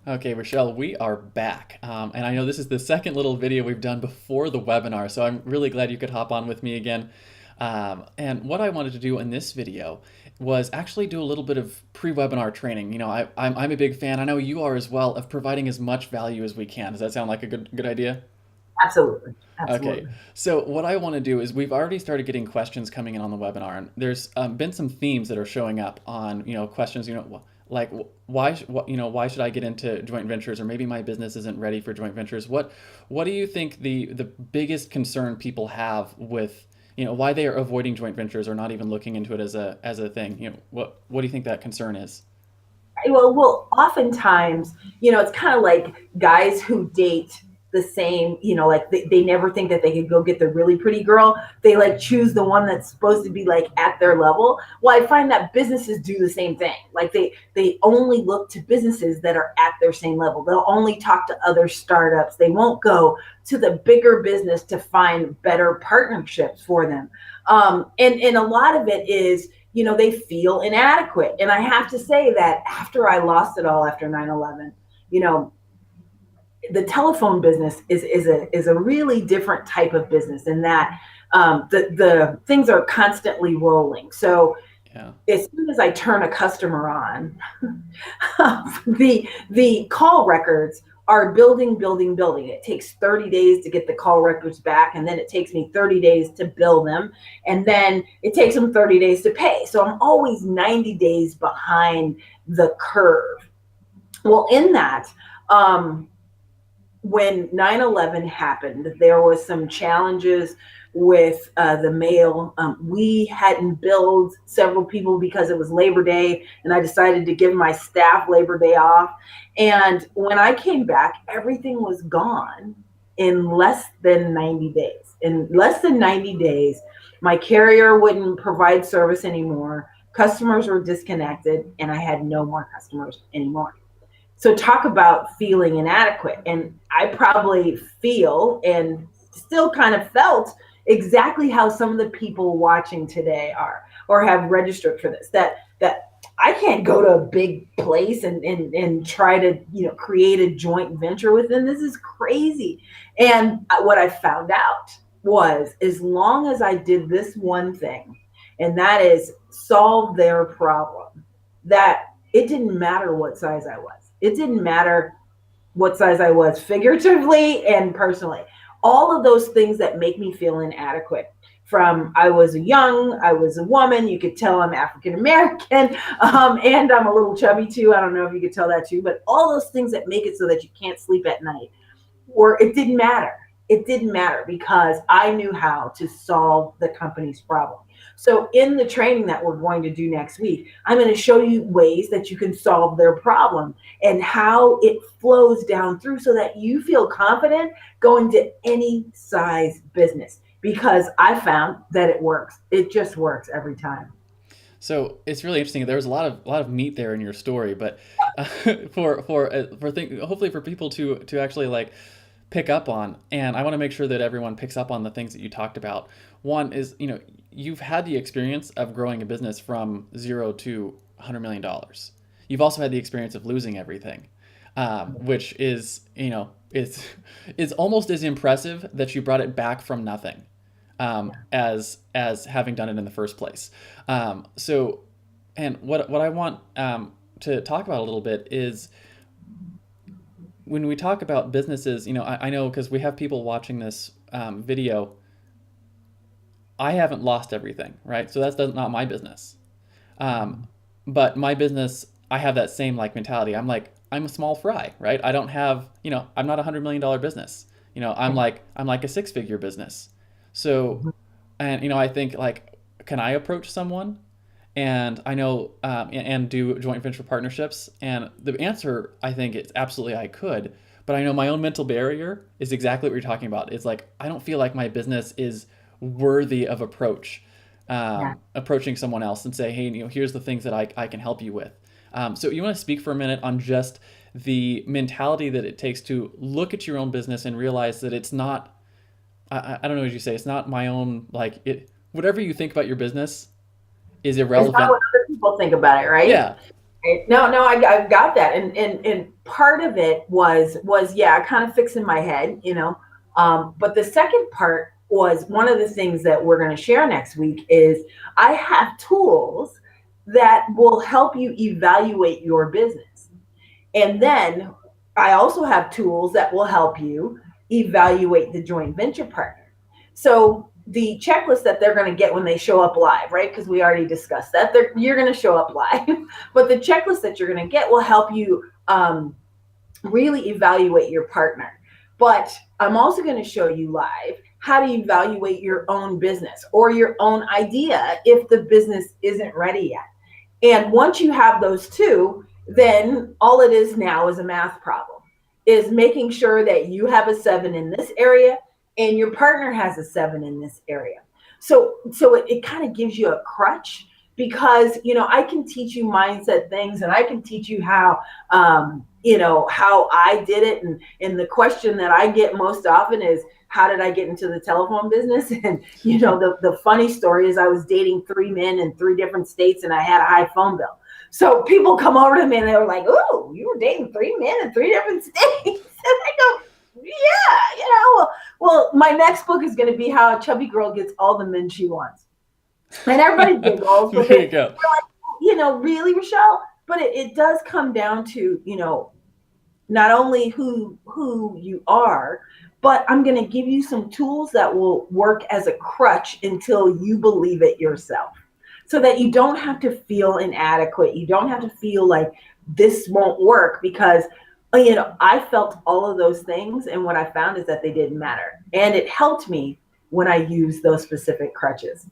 Okay, Richelle, we are back. And I know this is the second little video we've done before the webinar, so I'm really glad you could hop on with me again. And what I wanted to do in this video was actually do a little bit of pre-webinar training. I'm a big fan, I know you are as well, of providing as much value as we can. Does that sound like a good idea? Absolutely. Okay, Absolutely. so what I want to do is we've already started getting questions coming in on the webinar, and there's been some themes that are showing up on questions. Like why why should I get into joint ventures, or maybe my business isn't ready for joint ventures. What do you think the biggest concern people have with why they are avoiding joint ventures or not even looking into it as a thing? What do you think that concern is? Well, oftentimes, it's kind of like guys who date the same, like they never think that they could go get the really pretty girl. They like choose the one that's supposed to be like at their level. Well, I find that businesses do the same thing. Like they only look to businesses that are at their same level. They'll only talk to other startups. They won't go to the bigger business to find better partnerships for them. And a lot of it is they feel inadequate. And I have to say that after I lost it all after 9/11, you know, the telephone business is a really different type of business in that the things are constantly rolling. So Yeah. as soon as I turn a customer on, the call records are building, building, building. It takes 30 days to get the call records back, and then it takes me 30 days to bill them, and then it takes them 30 days to pay. So I'm always 90 days behind the curve. Well, in that, um, when 9/11 happened, there was some challenges with the mail. We hadn't billed several people because it was Labor Day, and I decided to give my staff Labor Day off. And when I came back, everything was gone in less than 90 days. In less than 90 days, my carrier wouldn't provide service anymore. Customers were disconnected, and I had no more customers anymore. So talk about feeling inadequate. And I probably feel and still kind of felt exactly how some of the people watching today are or have registered for this, that I can't go to a big place and try to create a joint venture with them. This is crazy. And what I found out was, as long as I did this one thing, and that is solve their problem, that it didn't matter what size I was. It didn't matter what size I was figuratively and personally. All of those things that make me feel inadequate. From I was young, I was a woman. You could tell I'm African American, and I'm a little chubby too. I don't know if you could tell that too, but all those things that make it so that you can't sleep at night, or it didn't matter. It didn't matter because I knew how to solve the company's problem. So, in the training that we're going to do next week, I'm going to show you ways that you can solve their problem and how it flows down through so that you feel confident going to any size business, because I found that it works. It just works every time. So it's really interesting. There was a lot of meat there in your story, but hopefully for people to actually like pick up on, and I want to make sure that everyone picks up on the things that you talked about. One is, you've had the experience of growing a business from zero to $100 million. You've also had the experience of losing everything, which is, it's almost as impressive that you brought it back from nothing, as having done it in the first place. So, and what I want to talk about a little bit is when we talk about businesses. I know because we have people watching this video. I haven't lost everything, right? So that's not my business. Um, but my business, I have that same like mentality. I'm a small fry, right? I don't have, I'm not $100 million business. I'm like a six-figure business. So, and I think like, can I approach someone and I know and do joint venture partnerships? And the answer, I think, it's absolutely I could. But I know my own mental barrier is exactly what you're talking about. It's like I don't feel like my business is worthy of Yeah. approaching someone else and say, hey, here's the things that I can help you with. So you want to speak for a minute on just the mentality that it takes to look at your own business and realize that it's not, I don't know what you say, it's not my own, like whatever you think about your business is It's not irrelevant. what other people think about it, right? Yeah. No, no, I got that, and part of it was yeah, kind of fixing my head, you know. But the second part was one of the things that we're going to share next week is I have tools that will help you evaluate your business, and then I also have tools that will help you evaluate the joint venture partner. So the checklist that they're going to get when they show up live, right? Because we already discussed that you're going to show up live, but the checklist that you're going to get will help you really evaluate your partner. But I'm also going to show you live how to evaluate your own business or your own idea if the business isn't ready yet. And once you have those two, then all it is now is a math problem, is making sure that you have a 7 in this area and your partner has a 7 in this area. So it kind of gives you a crutch because, you know, I can teach you mindset things and I can teach you how, you know, how I did it. And the question that I get most often is, how did I get into the telephone business? And, you know, the funny story is I was dating 3 men in 3 different states and I had a high phone bill. So people come over to me and they were like, "Oh, you were dating 3 men in 3 different states." And I go, "Yeah, you know, well, my next book is going to be how a chubby girl gets all the men she wants." And everybody giggles, but There you go. they're like, you know, really, Richelle? But it does come down to, you know, not only who you are, but I'm going to give you some tools that will work as a crutch until you believe it yourself, so that you don't have to feel inadequate. You don't have to feel like this won't work because, you know, I felt all of those things, and what I found is that they didn't matter, and it helped me when I used those specific crutches.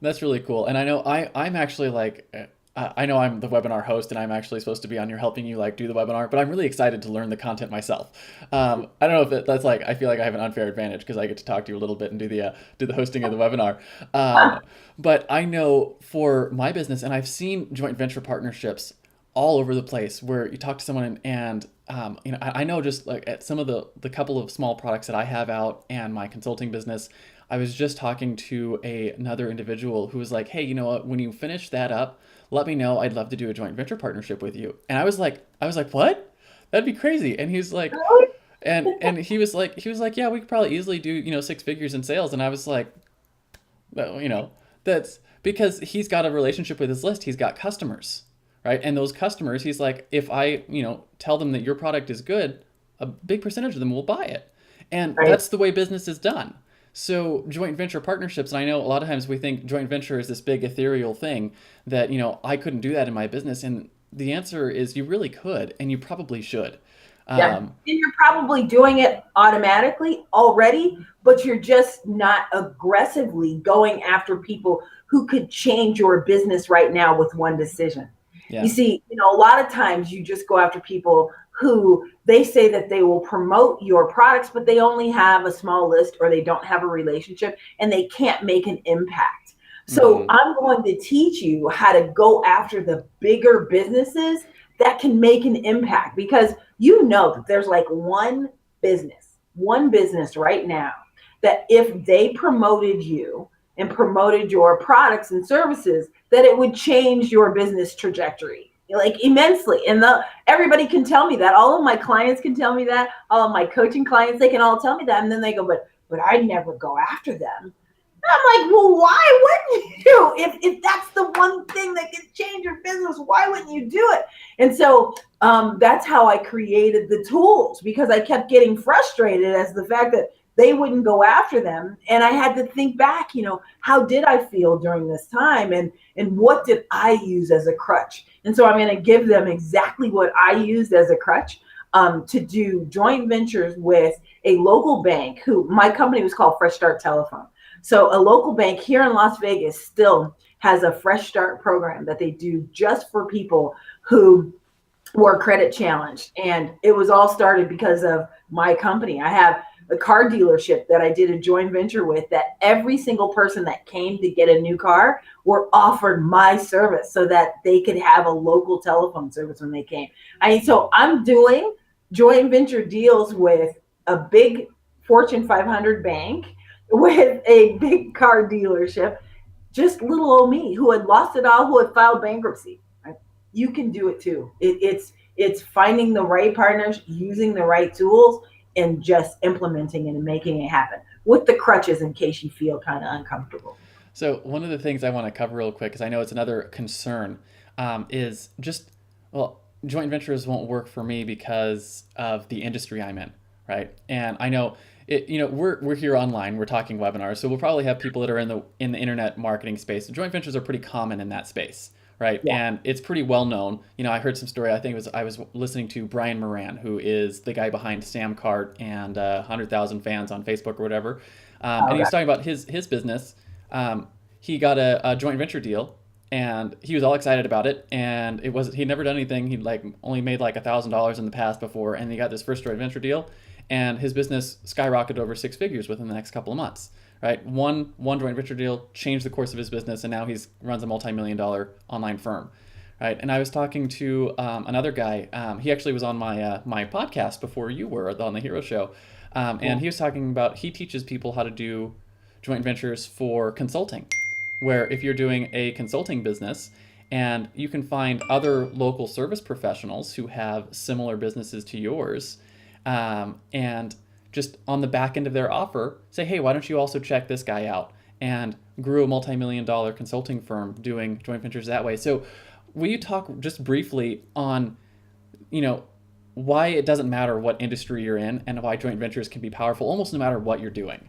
That's really cool. And I know I'm actually like, I know I'm the webinar host and I'm actually supposed to be on here helping you like do the webinar, but I'm really excited to learn the content myself. I don't know if that's like, I feel like I have an unfair advantage because I get to talk to you a little bit and do the hosting of the webinar. But I know for my business, and I've seen joint venture partnerships all over the place where you talk to someone and you know, I know just like at some of the couple of small products that I have out and my consulting business, I was just talking to another individual who was like, "Hey, you know what? When you finish that up, let me know. I'd love to do a joint venture partnership with you." And I was like, "What? That'd be crazy." And he's like, and he was like, "Yeah, we could probably easily do, you know, 6 figures in sales." And I was like, "Well, you know, that's because he's got a relationship with his list. He's got customers, right? And those customers, he's like, if I, you know, tell them that your product is good, a big percentage of them will buy it." And Right. that's the way business is done. So joint venture partnerships, and I know a lot of times we think joint venture is this big ethereal thing that, you know, I couldn't do that in my business. And the answer is you really could, and you probably should. Yep. Um, And you're probably doing it automatically already, but you're just not aggressively going after people who could change your business right now with one decision. You yeah. see, you know, a lot of times you just go after people who they say that they will promote your products, but they only have a small list or they don't have a relationship and they can't make an impact. So Hmm. I'm going to teach you how to go after the bigger businesses that can make an impact, because you know that there's like one business right now that if they promoted you and promoted your products and services, that it would change your business trajectory like immensely. And everybody can tell me that. All of my clients can tell me that. All of my coaching clients, they can all tell me that. And then they go, but I'd never go after them. I'm like, well, why wouldn't you? If that's the one thing that can change your business, why wouldn't you do it? And so that's how I created the tools, because I kept getting frustrated as the fact that they wouldn't go after them. And I had to think back, you know, how did I feel during this time? And what did I use as a crutch? And so I'm going to give them exactly what I used as a crutch, to do joint ventures with a local bank who my company was called Fresh Start Telephone. So a local bank here in Las Vegas still has a Fresh Start program that they do just for people who were credit challenged. And it was all started because of my company. I have a car dealership that I did a joint venture with, that every single person that came to get a new car were offered my service so that they could have a local telephone service when they came. So I'm doing joint venture deals with a big Fortune 500 bank, with a big car dealership, just little old me who had lost it all, who had filed bankruptcy. Right? you can do it too. It's finding the right partners, using the right tools, and just implementing it and making it happen with the crutches in case you feel kind of uncomfortable. So one of the things I want to cover real quick, because I know it's another concern, is just, well, joint ventures won't work for me because of the industry I'm in, right? And I know it, we're here online, we're talking webinars, so we'll probably have people that are in the internet marketing space. Joint ventures are pretty common in that space, right? Yeah. And it's pretty well known. I heard some story. I think I was listening to Brian Moran, who is the guy behind Sam Cart and 100,000 fans on Facebook or whatever. And he Okay. was talking about his business. He got a joint venture deal, and he was all excited about it. And he'd never done anything. He'd like only made like $1,000 in the past before, and he got this first joint venture deal, and his business skyrocketed over six figures within the next couple of months. Right, one joint venture deal changed the course of his business, and now he runs a multi-million-dollar online firm. Right, and I was talking to another guy. He actually was on my podcast before you were on the Hero Show, and he was talking about he teaches people how to do joint ventures for consulting, where if you're doing a consulting business and you can find other local service professionals who have similar businesses to yours, and just on the back end of their offer, say, hey, why don't you also check this guy out? And grew a multi-million-dollar consulting firm doing joint ventures that way. So will you talk just briefly on, why it doesn't matter what industry you're in and why joint ventures can be powerful almost no matter what you're doing?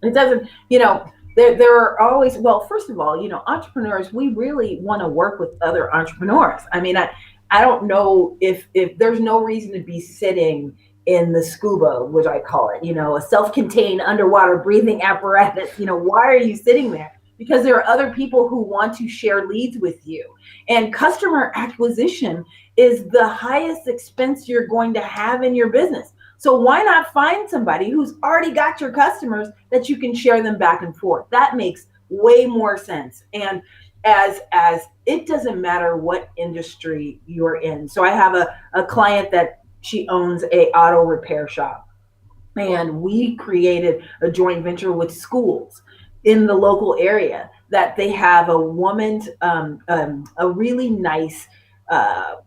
It doesn't, there are always, well, first of all, entrepreneurs, we really want to work with other entrepreneurs. I mean, I don't know if there's no reason to be sitting in the scuba, which I call it, a self-contained underwater breathing apparatus. Why are you sitting there? Because there are other people who want to share leads with you. And customer acquisition is the highest expense you're going to have in your business. So why not find somebody who's already got your customers that you can share them back and forth? That makes way more sense. And as it doesn't matter what industry you're in. So I have a client that she owns a auto repair shop, and we created a joint venture with schools in the local area that they have a really nice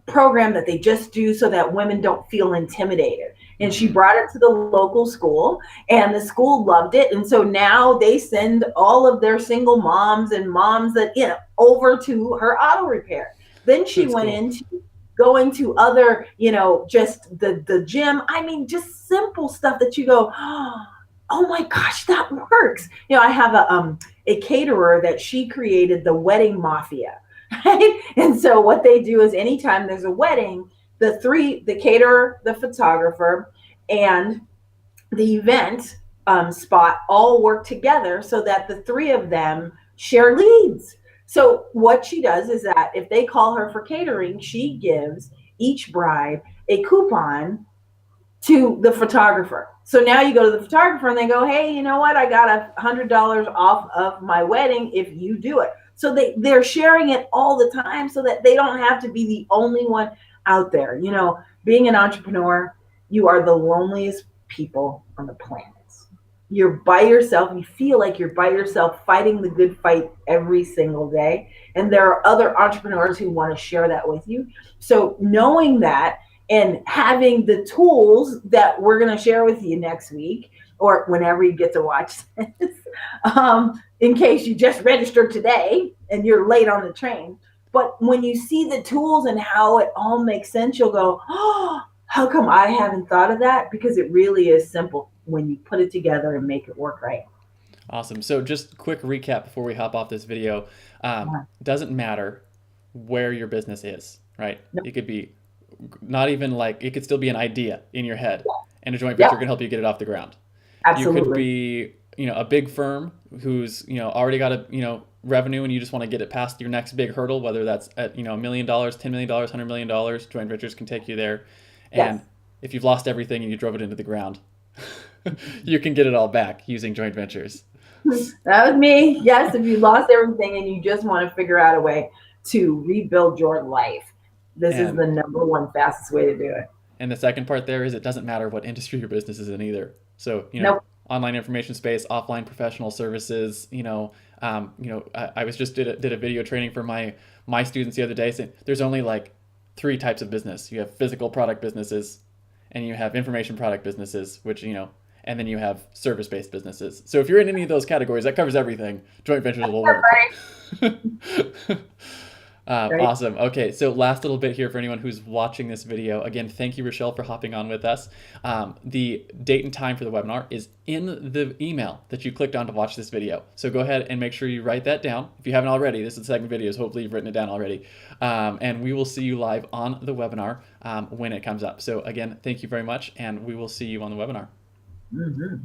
program that they just do so that women don't feel intimidated. And she brought it to the local school, and the school loved it. And so now they send all of their single moms and moms that, over to her auto repair. Then she That's went cool. into going to other, just the gym. I mean, just simple stuff that you go, oh my gosh, that works. I have a caterer that she created the wedding mafia. Right? And so what they do is anytime there's a wedding, the caterer, the photographer, and the event spot all work together so that the three of them share leads. So what she does is that if they call her for catering, she gives each bride a coupon to the photographer. So now you go to the photographer and they go, hey, you know what? I got $100 off of my wedding if you do it. So they're sharing it all the time so that they don't have to be the only one out there. Being an entrepreneur, you are the loneliest people on the planet. You're by yourself. You feel like you're by yourself fighting the good fight every single day. And there are other entrepreneurs who want to share that with you. So knowing that and having the tools that we're going to share with you next week or whenever you get to watch this, in case you just registered today and you're late on the train. But when you see the tools and how it all makes sense, you'll go, oh, how come I haven't thought of that? Because it really is simple when you put it together and make it work right. Awesome. So just quick recap before we hop off this video. Doesn't matter where your business is, right? No. It could be not even like, it could still be an idea in your head, and a joint Yeah, venture can help you get it off the ground. You could absolutely. be, a big firm who's, already got revenue, and you just want to get it past your next big hurdle, whether that's at, $1 million, $10 million, $100 million, joint ventures can take you there. Yes. And if you've lost everything and you drove it into the ground, you can get it all back using joint ventures. That was me. Yes, if you lost everything and you just want to figure out a way to rebuild your life, this is And the number one fastest way to do it. And the second part there is it doesn't matter what industry your business is in either. So, Nope. online information space, offline professional services, I was just did a video training for my my students the other day saying there's only like three types of business. You have physical product businesses, and you have information product businesses, which, and then you have service based businesses. So if you're in any of those categories, that covers everything. Joint ventures will work. Right. Right. Awesome. Okay, so last little bit here for anyone who's watching this video. Again, thank you, Richelle, for hopping on with us. The date and time for the webinar is in the email that you clicked on to watch this video. So go ahead and make sure you write that down. If you haven't already, this is the second video, so hopefully you've written it down already. And we will see you live on the webinar when it comes up. So again, thank you very much, and we will see you on the webinar. Mm-hmm.